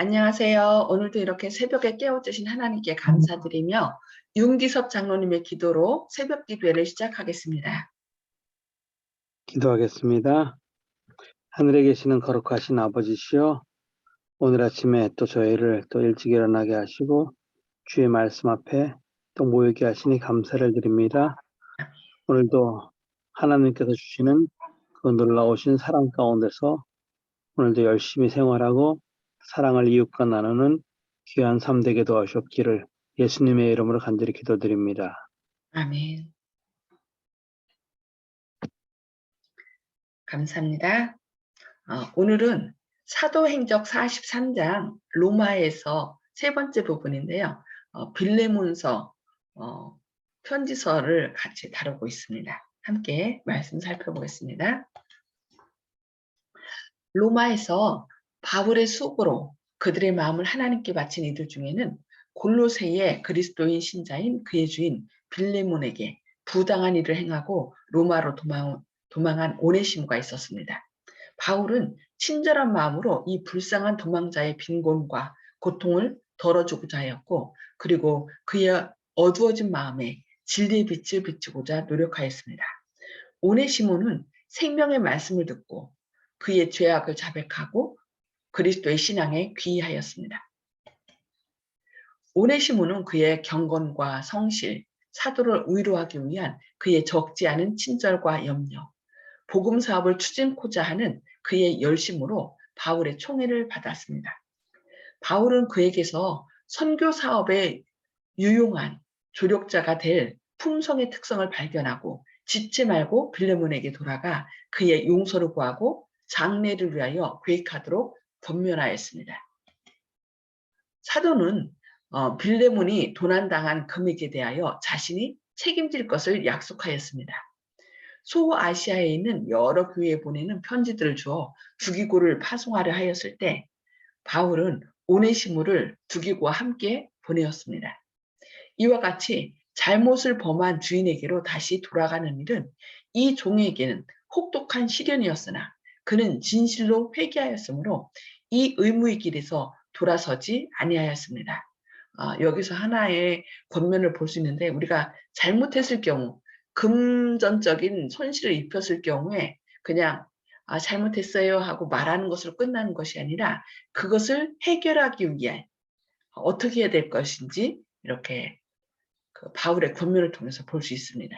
안녕하세요. 오늘도 이렇게 새벽에 깨워주신 하나님께 감사드리며 윤기섭 장로님의 기도로 새벽 기도회를 시작하겠습니다. 기도하겠습니다. 하늘에 계시는 거룩하신 아버지시여, 오늘 아침에 또 저희를 또 일찍 일어나게 하시고 주의 말씀 앞에 또 모이게 하시니 감사를 드립니다. 오늘도 하나님께서 주시는 그 놀라우신 사랑 가운데서 오늘도 열심히 생활하고 사랑을 이웃과 나누는 귀한 삶 되게 도와주옵기를 예수님의 이름으로 간절히 기도드립니다. 아멘. 감사합니다. 오늘은 사도행적 43장 로마에서 세 번째 부분인데요. 빌레몬서 편지서를 같이 다루고 있습니다. 함께 말씀 살펴보겠습니다. 로마에서 바울의 수고로 그들의 마음을 하나님께 바친 이들 중에는 골로새의 그리스도인 신자인 그의 주인 빌레몬에게 부당한 일을 행하고 로마로 도망한 오네시모가 있었습니다. 바울은 친절한 마음으로 이 불쌍한 도망자의 빈곤과 고통을 덜어주고자 하였고, 그리고 그의 어두워진 마음에 진리의 빛을 비추고자 노력하였습니다. 오네시모는 생명의 말씀을 듣고 그의 죄악을 자백하고 그리스도의 신앙에 귀의하였습니다. 오네시모는 그의 경건과 성실, 사도를 위로하기 위한 그의 적지 않은 친절과 염려, 복음 사업을 추진코자 하는 그의 열심으로 바울의 총애를 받았습니다. 바울은 그에게서 선교 사업에 유용한 조력자가 될 품성의 특성을 발견하고 지체 말고 빌레몬에게 돌아가 그의 용서를 구하고 장래를 위하여 계획하도록 권면하였습니다. 사도는 빌레몬이 도난당한 금액에 대하여 자신이 책임질 것을 약속하였습니다. 소아시아에 있는 여러 교회에 보내는 편지들을 주어 두기고를 파송하려 하였을 때 바울은 오네시모를 두기고와 함께 보내었습니다. 이와 같이 잘못을 범한 주인에게로 다시 돌아가는 일은 이 종에게는 혹독한 시련이었으나 그는 진실로 회개하였으므로 이 의무의 길에서 돌아서지 아니하였습니다. 여기서 하나의 권면을 볼 수 있는데, 우리가 잘못했을 경우, 금전적인 손실을 입혔을 경우에 그냥 잘못했어요 하고 말하는 것으로 끝나는 것이 아니라 그것을 해결하기 위해 어떻게 해야 될 것인지 이렇게 그 바울의 권면을 통해서 볼 수 있습니다.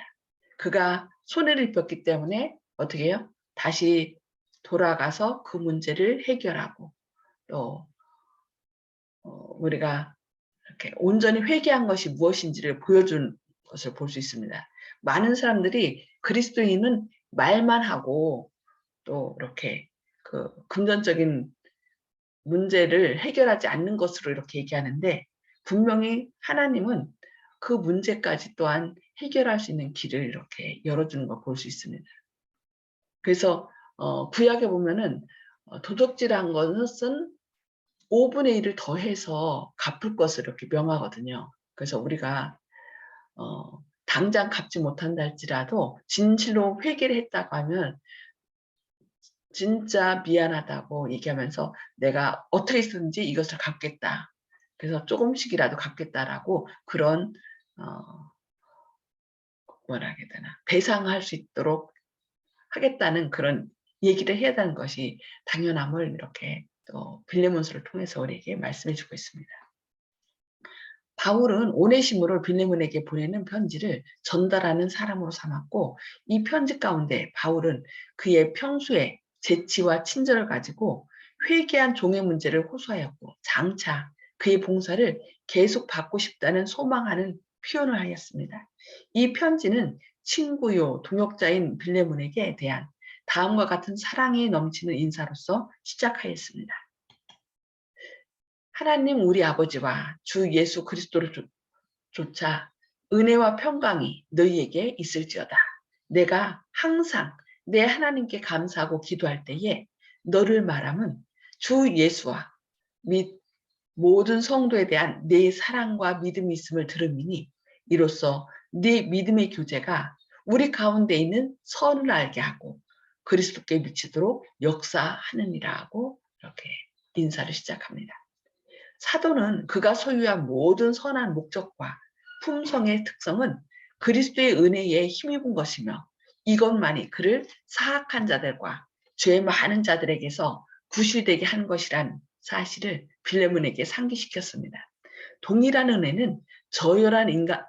그가 손해를 입혔기 때문에 어떻게 해요? 다시 돌아가서 그 문제를 해결하고 또 우리가 이렇게 온전히 회개한 것이 무엇인지를 보여준 것을 볼 수 있습니다. 많은 사람들이 그리스도인은 말만 하고 또 이렇게 그 금전적인 문제를 해결하지 않는 것으로 이렇게 얘기하는데, 분명히 하나님은 그 문제까지 또한 해결할 수 있는 길을 이렇게 열어주는 걸 볼 수 있습니다. 그래서 구약에 보면은 도적질한 것은 5분의 1을 더해서 갚을 것을 이렇게 명하거든요. 그래서 우리가 당장 갚지 못한다 할지라도 진실로 회개를 했다고 하면 진짜 미안하다고 얘기하면서 내가 어떻게 해서든지 이것을 갚겠다. 그래서 조금씩이라도 갚겠다라고 그런 뭐라 해야 되나, 배상할 수 있도록 하겠다는 그런 얘기를 해야 되는 것이 당연함을 이렇게 또 빌레몬서를 통해서 우리에게 말씀해 주고 있습니다. 바울은 오네시모를 빌레몬에게 보내는 편지를 전달하는 사람으로 삼았고, 이 편지 가운데 바울은 그의 평소의 재치와 친절을 가지고 회개한 종의 문제를 호소하였고, 장차 그의 봉사를 계속 받고 싶다는 소망하는 표현을 하였습니다. 이 편지는 친구요 동역자인 빌레몬에게 대한 다음과 같은 사랑이 넘치는 인사로서 시작하였습니다. 하나님 우리 아버지와 주 예수 그리스도를 조차 은혜와 평강이 너희에게 있을지어다. 내가 항상 내 하나님께 감사하고 기도할 때에 너를 말함은 주 예수와 및 모든 성도에 대한 내 사랑과 믿음이 있음을 들음이니, 이로써 네 믿음의 교제가 우리 가운데 있는 선을 알게 하고 그리스도께 미치도록 역사하느니라 하고 이렇게 인사를 시작합니다. 사도는 그가 소유한 모든 선한 목적과 품성의 특성은 그리스도의 은혜에 힘입은 것이며 이것만이 그를 사악한 자들과 죄 많은 자들에게서 구실되게 한 것이란 사실을 빌레몬에게 상기시켰습니다. 동일한 은혜는 저열한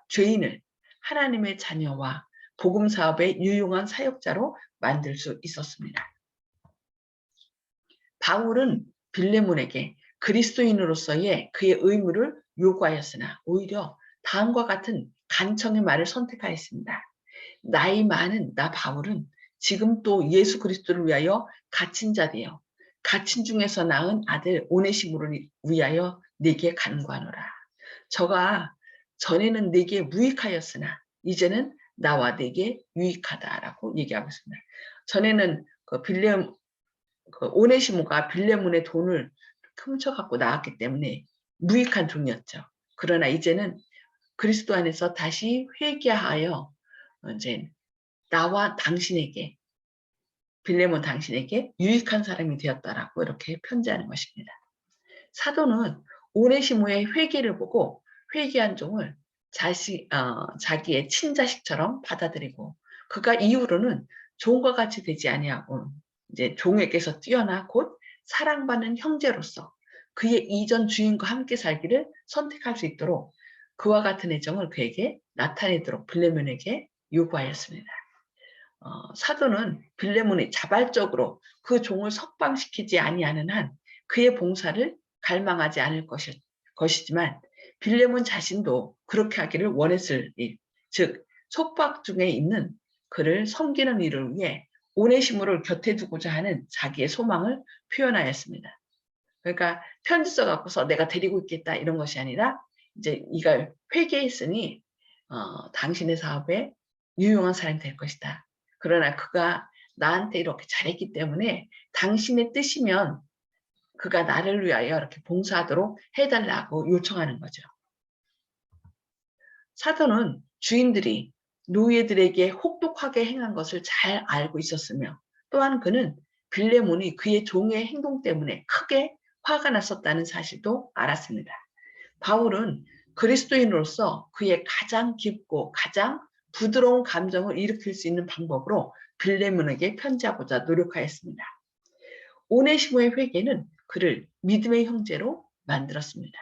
죄인을 하나님의 자녀와 복음 사업의 유용한 사역자로 만들 수 있었습니다. 바울은 빌레몬에게 그리스도인으로서의 그의 의무를 요구하였으나 오히려 다음과 같은 간청의 말을 선택하였습니다. 나이 많은 나 바울은 지금 또 예수 그리스도를 위하여 갇힌 자 되어 갇힌 중에서 낳은 아들 오네시모를 위하여 내게 간구하노라. 저가 전에는 내게 무익하였으나 이제는 나와 내게 유익하다라고 얘기하고 있습니다. 전에는 오네시모가 빌레몬의 돈을 훔쳐갖고 나왔기 때문에 무익한 종이었죠. 그러나 이제는 그리스도 안에서 다시 회개하여 이제 나와 당신에게 빌레몬 당신에게 유익한 사람이 되었다라고 이렇게 편지하는 것입니다. 사도는 오네시모의 회개를 보고 회개한 종을 자기의 친자식처럼 받아들이고 그가 이후로는 종과 같이 되지 아니하고 이제 종에게서 뛰어나 곧 사랑받는 형제로서 그의 이전 주인과 함께 살기를 선택할 수 있도록 그와 같은 애정을 그에게 나타내도록 빌레몬에게 요구하였습니다. 사도는 빌레몬이 자발적으로 그 종을 석방시키지 아니하는 한 그의 봉사를 갈망하지 않을 것이지만 빌레몬 자신도 그렇게 하기를 원했을 일, 즉 속박 중에 있는 그를 섬기는 일을 위해 오네시모를 곁에 두고자 하는 자기의 소망을 표현하였습니다. 그러니까 편지 써갖고서 내가 데리고 있겠다 이런 것이 아니라 이제 이걸 회개했으니 당신의 사업에 유용한 사람이 될 것이다. 그러나 그가 나한테 이렇게 잘했기 때문에 당신의 뜻이면 그가 나를 위하여 이렇게 봉사하도록 해달라고 요청하는 거죠. 사도는 주인들이 노예들에게 혹독하게 행한 것을 잘 알고 있었으며 또한 그는 빌레몬이 그의 종의 행동 때문에 크게 화가 났었다는 사실도 알았습니다. 바울은 그리스도인으로서 그의 가장 깊고 가장 부드러운 감정을 일으킬 수 있는 방법으로 빌레몬에게 편지하고자 노력하였습니다. 오네시모의 회개는 그를 믿음의 형제로 만들었습니다.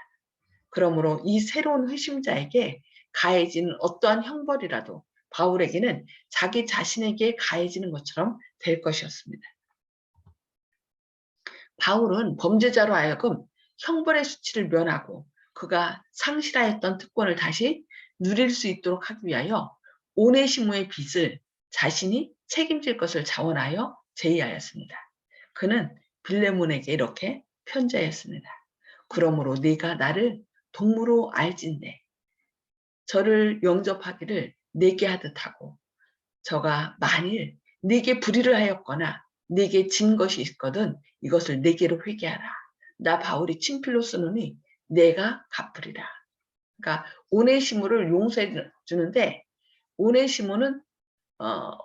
그러므로 이 새로운 회심자에게 가해지는 어떠한 형벌이라도 바울에게는 자기 자신에게 가해지는 것처럼 될 것이었습니다. 바울은 범죄자로 하여금 형벌의 수치를 면하고 그가 상실하였던 특권을 다시 누릴 수 있도록 하기 위하여 오네시모의 빚을 자신이 책임질 것을 자원하여 제의하였습니다. 그는 빌레몬에게 이렇게 편지하였습니다. 그러므로 네가 나를 동무로 알진대 저를 영접하기를 내게 하듯 하고 저가 만일 네게 불의를 하였거나 네게 진 것이 있거든 이것을 내게로 회개하라. 나 바울이 친필로 쓰노니 내가 갚으리라. 그러니까 오네시모를 용서해 주는데 오네시모는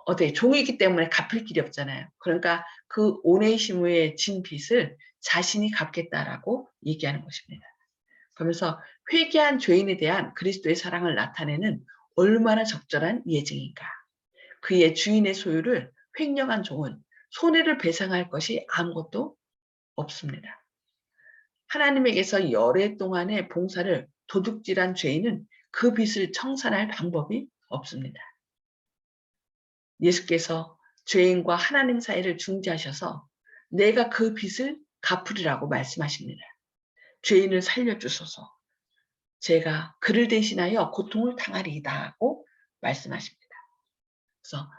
어떻게 종이기 때문에 갚을 길이 없잖아요. 그러니까 그 오네시모의 진 빚을 자신이 갚겠다라고 얘기하는 것입니다. 그러면서 회개한 죄인에 대한 그리스도의 사랑을 나타내는 얼마나 적절한 예증인가. 그의 주인의 소유를 횡령한 종은 손해를 배상할 것이 아무것도 없습니다. 하나님에게서 열애 동안의 봉사를 도둑질한 죄인은 그 빚을 청산할 방법이 없습니다. 예수께서 죄인과 하나님 사이를 중재하셔서 내가 그 빚을 갚으리라고 말씀하십니다. 죄인을 살려주소서 제가 그를 대신하여 고통을 당하리이다고 말씀하십니다. 그래서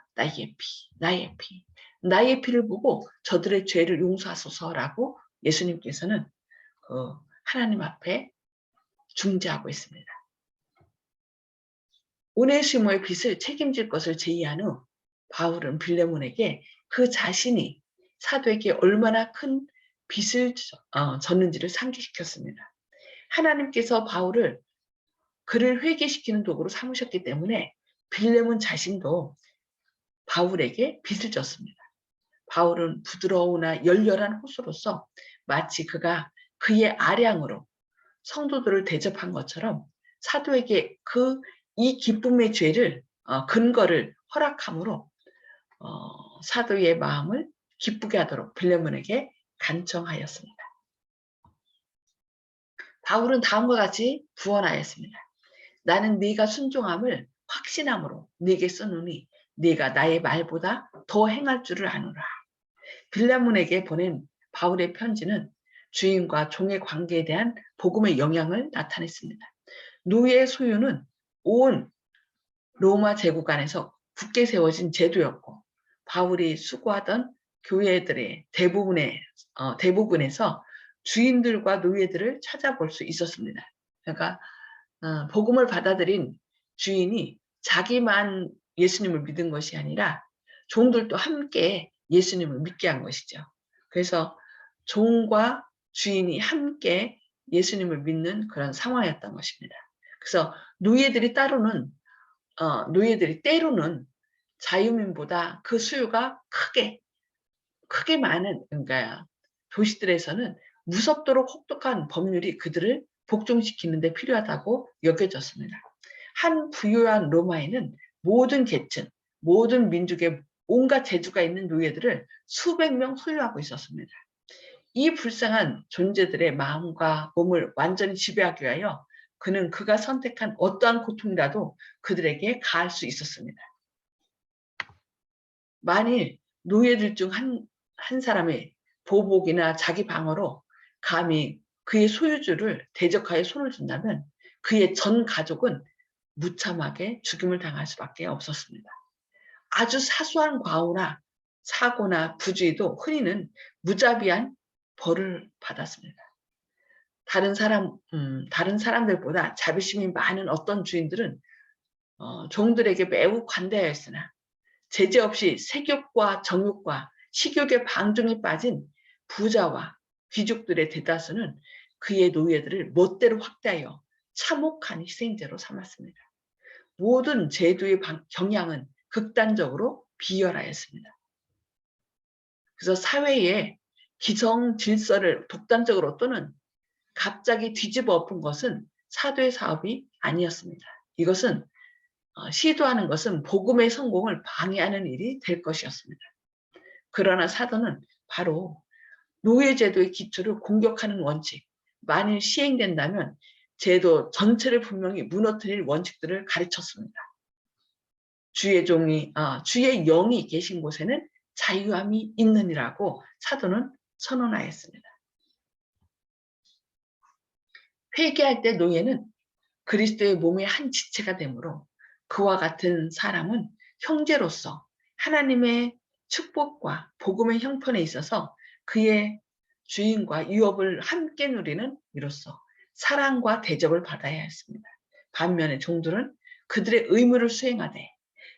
나의 피를 보고 저들의 죄를 용서하소서라고 예수님께서는 하나님 앞에 중재하고 있습니다. 오네시모의 빚을 책임질 것을 제의한 후 바울은 빌레몬에게 그 자신이 사도에게 얼마나 큰 빚을 졌는지를 상기시켰습니다. 하나님께서 바울을 그를 회개시키는 도구로 삼으셨기 때문에 빌레몬 자신도 바울에게 빚을 졌습니다. 바울은 부드러우나 열렬한 호소로서 마치 그가 그의 아량으로 성도들을 대접한 것처럼 사도에게 이 기쁨의 죄를 근거를 허락함으로 사도의 마음을 기쁘게 하도록 빌레몬에게 간청하였습니다. 바울은 다음과 같이 구원하였습니다. 나는 네가 순종함을 확신함으로 네게 쓰노니 네가 나의 말보다 더 행할 줄을 아노라. 빌레몬에게 보낸 바울의 편지는 주인과 종의 관계에 대한 복음의 영향을 나타냈습니다. 노예의 소유는 온 로마 제국 안에서 굳게 세워진 제도였고 바울이 수고하던 교회들의 대부분에서 주인들과 노예들을 찾아볼 수 있었습니다. 그러니까 복음을 받아들인 주인이 자기만 예수님을 믿은 것이 아니라 종들도 함께 예수님을 믿게 한 것이죠. 그래서 종과 주인이 함께 예수님을 믿는 그런 상황이었던 것입니다. 그래서 노예들이 때로는 자유민보다 그 수요가 크게 많은, 그러니까 도시들에서는 무섭도록 혹독한 법률이 그들을 복종시키는 데 필요하다고 여겨졌습니다. 한 부유한 로마에는 모든 계층, 모든 민족의 온갖 재주가 있는 노예들을 수백 명 소유하고 있었습니다. 이 불쌍한 존재들의 마음과 몸을 완전히 지배하기 위하여 그는 그가 선택한 어떠한 고통이라도 그들에게 가할 수 있었습니다. 만일 노예들 중 한 사람의 보복이나 자기 방어로 감히 그의 소유주를 대적하여 손을 든다면 그의 전 가족은 무참하게 죽임을 당할 수밖에 없었습니다. 아주 사소한 과오나 사고나 부주의도 흔히는 무자비한 벌을 받았습니다. 다른 사람들보다 자비심이 많은 어떤 주인들은 종들에게 매우 관대하였으나 제재 없이 색욕과 정욕과 식욕의 방종에 빠진 부자와 귀족들의 대다수는 그의 노예들을 멋대로 확대하여 참혹한 희생제로 삼았습니다. 모든 제도의 경향은 극단적으로 비열하였습니다. 그래서 사회의 기성 질서를 독단적으로 또는 갑자기 뒤집어 엎은 것은 사도의 사업이 아니었습니다. 이것은 시도하는 것은 복음의 성공을 방해하는 일이 될 것이었습니다. 그러나 사도는 바로 노예제도의 기초를 공격하는 원칙, 만일 시행된다면 제도 전체를 분명히 무너뜨릴 원칙들을 가르쳤습니다. 주의 영이 계신 곳에는 자유함이 있느니라고 사도는 선언하였습니다. 회개할 때 노예는 그리스도의 몸의 한 지체가 되므로 그와 같은 사람은 형제로서 하나님의 축복과 복음의 형편에 있어서 그의 주인과 유업을 함께 누리는 이로써 사랑과 대접을 받아야 했습니다. 반면에 종들은 그들의 의무를 수행하되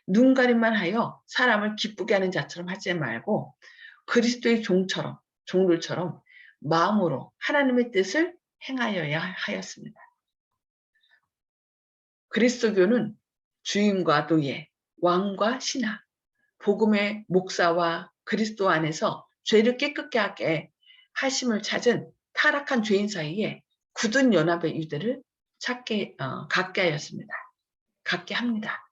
눈가림만 하여 사람을 기쁘게 하는 자처럼 하지 말고 그리스도의 종들처럼 마음으로 하나님의 뜻을 행하여야 하였습니다. 그리스도교는 주인과 노예, 왕과 신하, 복음의 목사와 그리스도 안에서 죄를 깨끗게 하게 하심을 찾은 타락한 죄인 사이에 굳은 연합의 유대를 갖게 하였습니다. 갖게 합니다.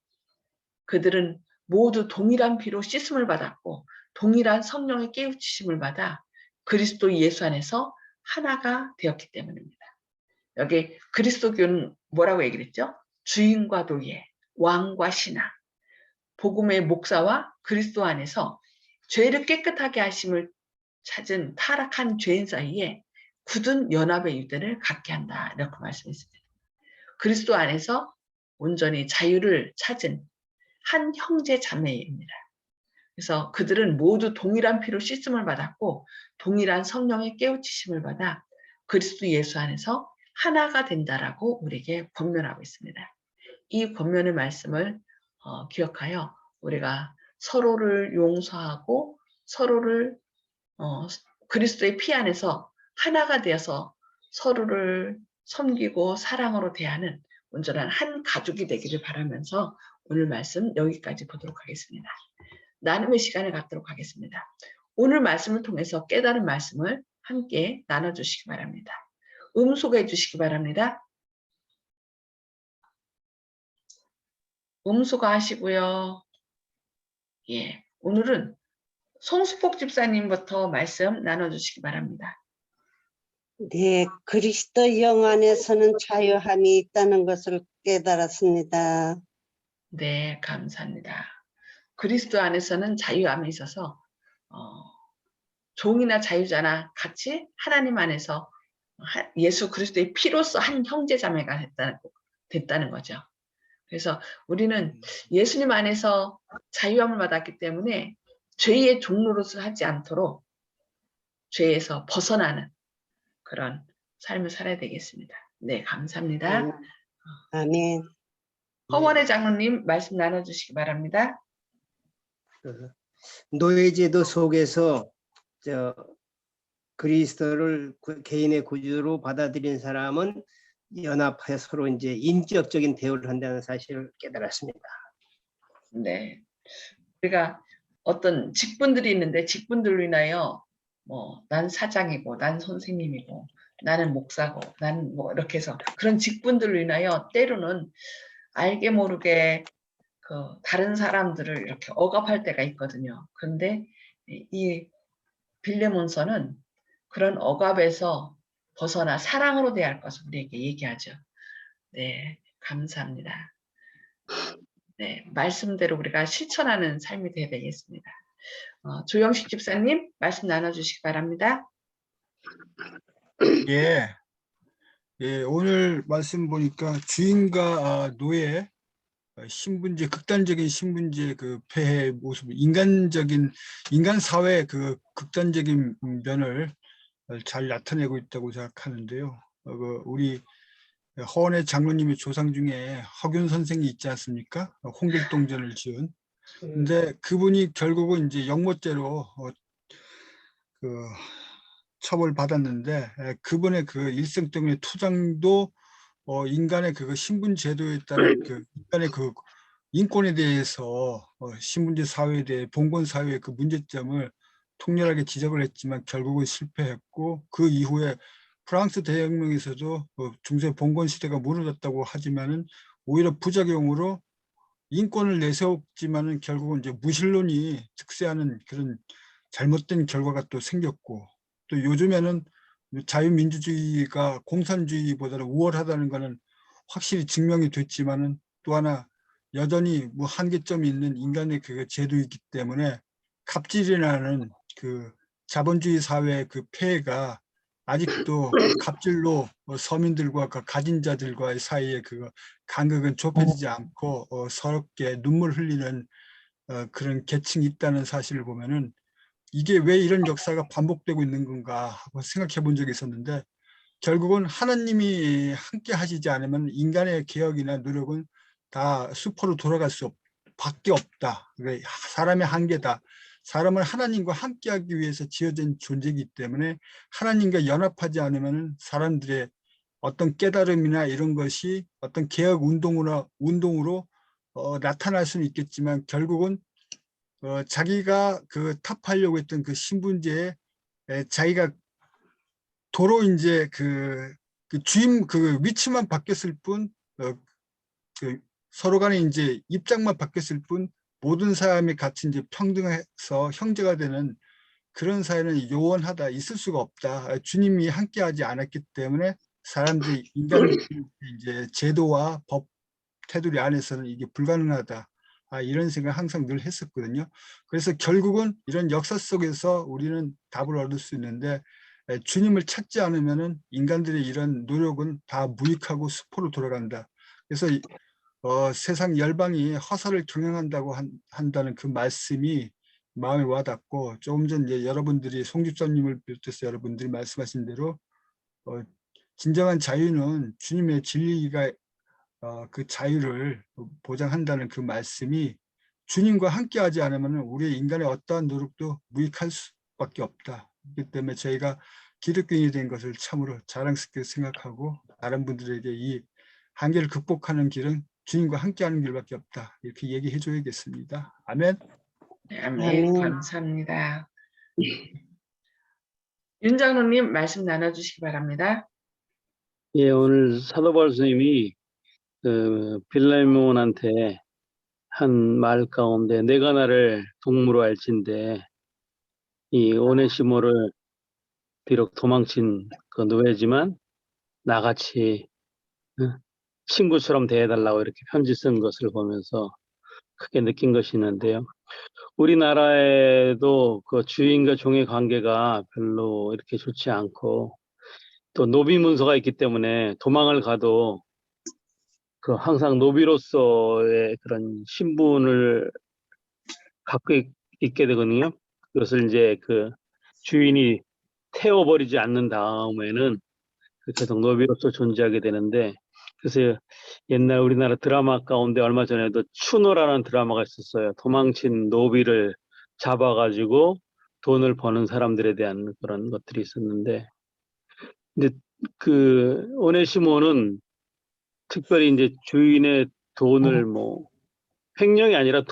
그들은 모두 동일한 피로 씻음을 받았고 동일한 성령의 깨우치심을 받아 그리스도 예수 안에서 하나가 되었기 때문입니다. 여기 그리스도교는 뭐라고 얘기를 했죠? 주인과 노예, 왕과 신하, 복음의 목사와 그리스도 안에서 죄를 깨끗하게 하심을 찾은 타락한 죄인 사이에 굳은 연합의 유대를 갖게 한다. 이렇게 말씀했습니다. 그리스도 안에서 온전히 자유를 찾은 한 형제 자매입니다. 그래서 그들은 모두 동일한 피로 씻음을 받았고 동일한 성령의 깨우치심을 받아 그리스도 예수 안에서 하나가 된다라고 우리에게 권면하고 있습니다. 이 권면의 말씀을 기억하여 우리가 서로를 용서하고 서로를 그리스도의 피 안에서 하나가 되어서 서로를 섬기고 사랑으로 대하는 온전한 한 가족이 되기를 바라면서 오늘 말씀 여기까지 보도록 하겠습니다. 나눔의 시간을 갖도록 하겠습니다. 오늘 말씀을 통해서 깨달은 말씀을 함께 나눠주시기 바랍니다. 음소거해 주시기 바랍니다. 음소거 하시고요. 예, 오늘은 송수폭 집사님부터 말씀 나눠주시기 바랍니다. 네, 그리스도 영 안에서는 자유함이 있다는 것을 깨달았습니다. 네, 감사합니다. 그리스도 안에서는 자유함이 있어서 종이나 자유자나 같이 하나님 안에서 예수 그리스도의 피로써 한 형제자매가 됐다는 거죠. 그래서 우리는 예수님 안에서 자유함을 받았기 때문에 죄의 종로로서 하지 않도록 죄에서 벗어나는 그런 삶을 살아야 되겠습니다. 네, 감사합니다. 아멘. 허원의 장로님 말씀 나눠주시기 바랍니다. 노예제도 속에서 그리스도를 개인의 구주로 받아들인 사람은 연합해 서로 이제 인격적인 대우를 한다는 사실을 깨달았습니다. 네, 우리가 어떤 직분들이 있는데 직분들로 인하여 난 사장이고 난 선생님이고 나는 목사고 나는 뭐 이렇게 해서 그런 직분들로 인하여 때로는 알게 모르게 그 다른 사람들을 이렇게 억압할 때가 있거든요. 그런데 이 빌레몬서는 그런 억압에서 벗어나 사랑으로 대할 것을 우리에게 얘기하죠. 네, 감사합니다. 네, 말씀대로 우리가 실천하는 삶이 되어야 되겠습니다. 조영식 집사님 말씀 나눠주시기 바랍니다. 예, 예, 오늘 말씀 보니까 주인과 노예, 신분제, 극단적인 신분제 그 폐해 모습, 인간 사회의 그 극단적인 면을 잘 나타내고 있다고 생각하는데요. 우리 허원의 장로님의 조상 중에 허균 선생이 있지 않습니까? 홍길동전을 지은. 근데 그분이 결국은 이제 역모죄로 그 처벌받았는데 그분의 그 일생 때문에 투장도 인간의 그 신분 제도에 따른 그 인간의 그 인권에 대해서 신분제 사회에 대해 봉건 사회의 그 문제점을 통렬하게 지적을 했지만 결국은 실패했고 그 이후에 프랑스 대혁명에서도 중세 봉건 시대가 무너졌다고 하지만은 오히려 부작용으로 인권을 내세웠지만은 결국은 이제 무신론이 득세하는 그런 잘못된 결과가 또 생겼고 또 요즘에는 자유민주주의가 공산주의보다는 우월하다는 것은 확실히 증명이 됐지만은 또 하나 여전히 뭐 한계점이 있는 인간의 그 제도이기 때문에 갑질이라는 그 자본주의 사회의 그 폐해가 아직도 그 갑질로 서민들과 그 가진 자들과의 사이에 그 간극은 좁혀지지 않고 서럽게 눈물 흘리는 그런 계층이 있다는 사실을 보면은 이게 왜 이런 역사가 반복되고 있는 건가 하고 생각해 본 적이 있었는데 결국은 하나님이 함께 하시지 않으면 인간의 개혁이나 노력은 다 수포로 돌아갈 밖에 없다. 사람의 한계다. 사람은 하나님과 함께하기 위해서 지어진 존재이기 때문에 하나님과 연합하지 않으면 사람들의 어떤 깨달음이나 이런 것이 어떤 개혁 운동으로 나타날 수는 있겠지만 결국은 자기가 그 탑하려고 했던 그 신분제에 자기가 도로 이제 그 주임 그 위치만 바뀌었을 뿐 그 서로 간에 이제 입장만 바뀌었을 뿐 모든 사람이 같이 이제 평등해서 형제가 되는 그런 사회는 요원하다 있을 수가 없다. 주님이 함께하지 않았기 때문에 사람들이 인간 이제 제도와 법 테두리 안에서는 이게 불가능하다. 이런 생각 항상 늘 했었거든요. 그래서 결국은 이런 역사 속에서 우리는 답을 얻을 수 있는데 주님을 찾지 않으면은 인간들의 이런 노력은 다 무익하고 수포로 돌아간다. 그래서 세상 열방이 허사를 경영한다고 한다는 그 말씀이 마음에 와닿고 조금 전 이제 여러분들이 송 집사님을 비롯해서 여러분들이 말씀하신 대로 진정한 자유는 주님의 진리가 그 자유를 보장한다는 그 말씀이 주님과 함께하지 않으면 우리 인간의 어떠한 노력도 무익할 수밖에 없다. 그렇기 때문에 저희가 기독교인이 된 것을 참으로 자랑스럽게 생각하고 다른 분들에게 이 한계를 극복하는 길은 주님과 함께하는 길밖에 없다. 이렇게 얘기해 줘야겠습니다. 아멘. 네, 아멘. 감사합니다. 윤 장로님 말씀 나눠주시기 바랍니다. 예, 오늘 사도 바울 스님이 그 빌레몬한테 한 말 가운데 내가 나를 동무로 알진대 이 오네시모를 비록 도망친 그 노예지만 나같이 친구처럼 대해달라고 이렇게 편지 쓴 것을 보면서 크게 느낀 것이 있는데요. 우리나라에도 그 주인과 종의 관계가 별로 이렇게 좋지 않고 또 노비 문서가 있기 때문에 도망을 가도 그 항상 노비로서의 그런 신분을 갖고 있게 되거든요. 그것을 이제 그 주인이 태워버리지 않는 다음에는 계속 노비로서 존재하게 되는데 그래서 옛날 우리나라 드라마 가운데 얼마 전에도 추노라는 드라마가 있었어요. 도망친 노비를 잡아가지고 돈을 버는 사람들에 대한 그런 것들이 있었는데 근데 그 오네시모는 특별히 이제 주인의 돈을 뭐 횡령이 아니라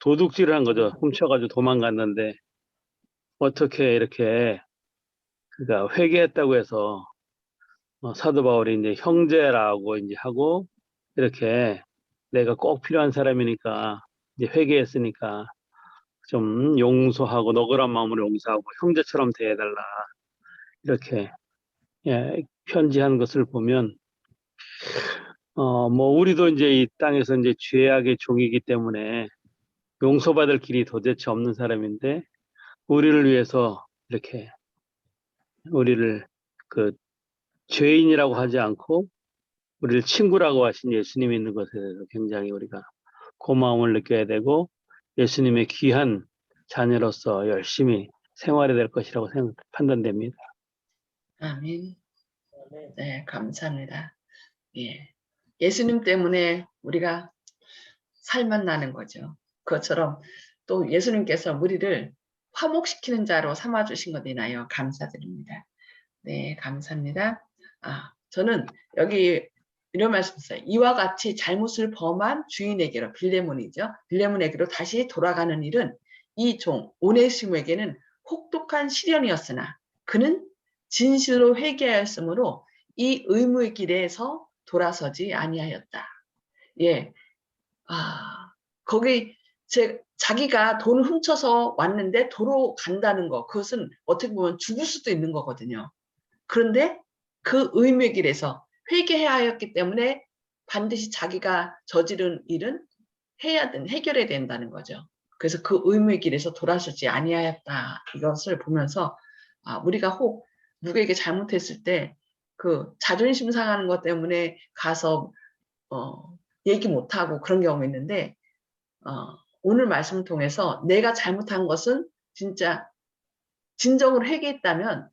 도둑질을 한 거죠. 훔쳐가지고 도망갔는데 어떻게 이렇게 그가 회개했다고 해서 사도 바울이 이제 형제라고 이제 하고 이렇게 내가 꼭 필요한 사람이니까 이제 회개했으니까 좀 용서하고 너그러운 마음으로 용서하고 형제처럼 대해달라 이렇게 예, 편지한 것을 보면 뭐 우리도 이제 이 땅에서 이제 죄악의 종이기 때문에 용서받을 길이 도대체 없는 사람인데 우리를 위해서 이렇게 우리를 그 죄인이라고 하지 않고 우리를 친구라고 하신 예수님이 있는 것에 대해서 굉장히 우리가 고마움을 느껴야 되고 예수님의 귀한 자녀로서 열심히 생활해야 될 것이라고 판단됩니다. 아멘. 네, 감사합니다. 예. 예수님 때문에 우리가 살만 나는 거죠. 그것처럼 또 예수님께서 우리를 화목시키는 자로 삼아주신 것 인하여 감사드립니다. 네, 감사합니다. 저는 여기 이런 말씀 있어요. 이와 같이 잘못을 범한 주인에게로 빌레몬이죠. 빌레몬에게로 다시 돌아가는 일은 이 종 오네시모에게는 혹독한 시련이었으나 그는 진실로 회개하였으므로 이 의무의 길에서 돌아서지 아니하였다. 예, 거기 자기가 돈을 훔쳐서 왔는데 도로 간다는 거, 그것은 어떻게 보면 죽을 수도 있는 거거든요. 그런데 그 의무의 길에서 회개해야 하였기 때문에 반드시 자기가 저지른 일은 해결해야 된다는 거죠. 그래서 그 의무의 길에서 돌아서지 아니하였다. 이것을 보면서 우리가 혹 누구에게 잘못했을 때 그 자존심 상하는 것 때문에 가서 얘기 못하고 그런 경우 있는데 오늘 말씀을 통해서 내가 잘못한 것은 진짜 진정으로 회개했다면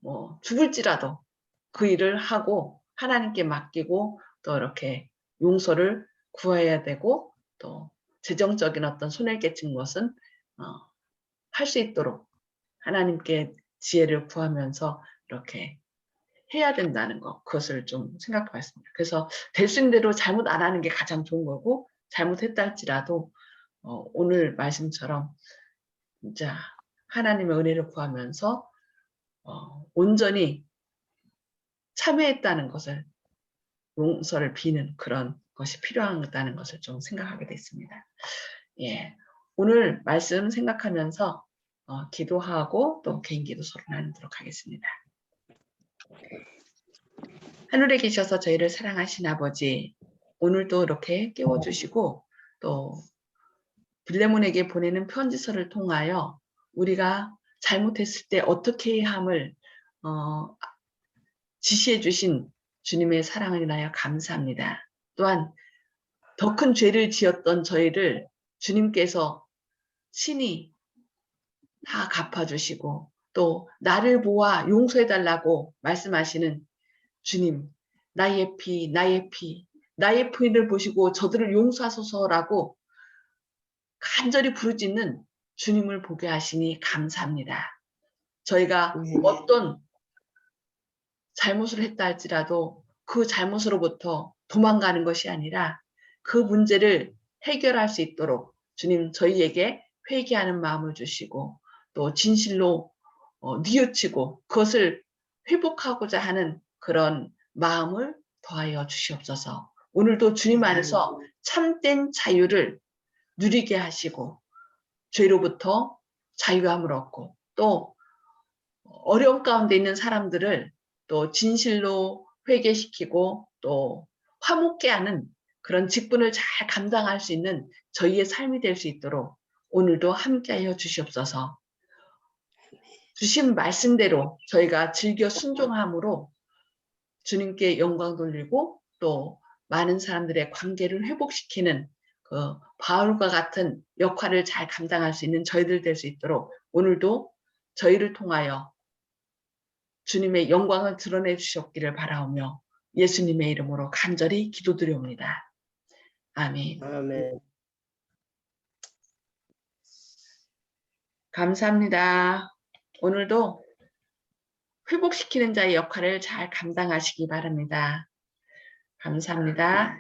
뭐 죽을지라도 그 일을 하고 하나님께 맡기고 또 이렇게 용서를 구해야 되고 또 재정적인 어떤 손해를 끼친 것은 할 수 있도록 하나님께 지혜를 구하면서 이렇게 해야 된다는 것, 그것을 좀 생각해 봤습니다. 그래서 될 수 있는 대로 잘못 안 하는 게 가장 좋은 거고 잘못했다 할지라도 오늘 말씀처럼 진짜 하나님의 은혜를 구하면서 온전히 참회했다는 것을 용서를 비는 그런 것이 필요하다는 것을 좀 생각하게 됐습니다. 예, 오늘 말씀 생각하면서 기도하고 또 개인 기도 서로 나누도록 하겠습니다. 하늘에 계셔서 저희를 사랑하신 아버지, 오늘도 이렇게 깨워주시고 또 빌레몬에게 보내는 편지서를 통하여 우리가 잘못했을 때 어떻게 해야 함을 지시해 주신 주님의 사랑을 인하여 감사합니다. 또한 더 큰 죄를 지었던 저희를 주님께서 친히 다 갚아주시고 또 나를 보아 용서해달라고 말씀하시는 주님, 나의 피, 나의 피, 나의 피를 보시고 저들을 용서하소서라고 간절히 부르짖는 주님을 보게 하시니 감사합니다. 저희가 어떤 잘못을 했다 할지라도 그 잘못으로부터 도망가는 것이 아니라 그 문제를 해결할 수 있도록 주님 저희에게 회개하는 마음을 주시고 또 진실로 뉘우치고 그것을 회복하고자 하는 그런 마음을 더하여 주시옵소서. 오늘도 주님 안에서 참된 자유를 누리게 하시고 죄로부터 자유함을 얻고 또 어려움 가운데 있는 사람들을 또 진실로 회개시키고 또 화목케 하는 그런 직분을 잘 감당할 수 있는 저희의 삶이 될 수 있도록 오늘도 함께하여 주시옵소서. 주신 말씀대로 저희가 즐겨 순종함으로 주님께 영광 돌리고 또 많은 사람들의 관계를 회복시키는 그 바울과 같은 역할을 잘 감당할 수 있는 저희들 될 수 있도록 오늘도 저희를 통하여 주님의 영광을 드러내 주셨기를 바라오며 예수님의 이름으로 간절히 기도드리옵니다. 아멘. 아멘. 감사합니다. 오늘도 회복시키는 자의 역할을 잘 감당하시기 바랍니다. 감사합니다.